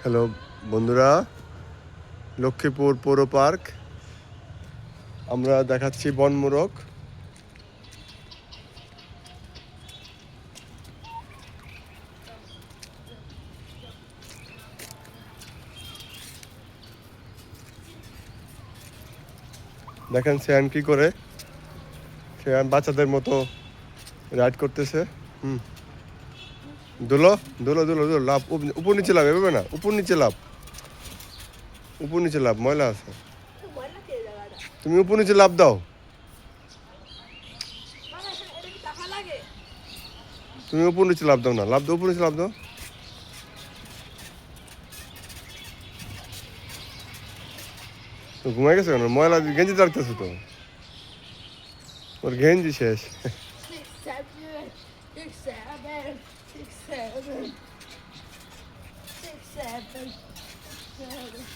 Hello বন্ধুরা, লক্ষ্মীপুর পৌর park আমরা দেখাচ্ছি বনমোরগ। দেখেন শ্যান কি করে, শ্যান বাচ্চাদের মতো রাইড করতেছে। দুলো দুলো দুলো দুলো লাভ, উপর নিচে লাভ, এভাবে না, উপর নিচে লাভ, উপর নিচে লাভ, ময়লা আছে। তুমি উপর নিচে লাভ দাও, তুমি উপর নিচে লাভ দাও না, লাভ দাও, উপর নিচে লাভ দাও। ঘুমাই গেছে কেন? ময়লা গেঞ্জি রাখতেছো তো, ওর গেঞ্জি শেষ। Six, seven, 6, 7, 6, 7, 7.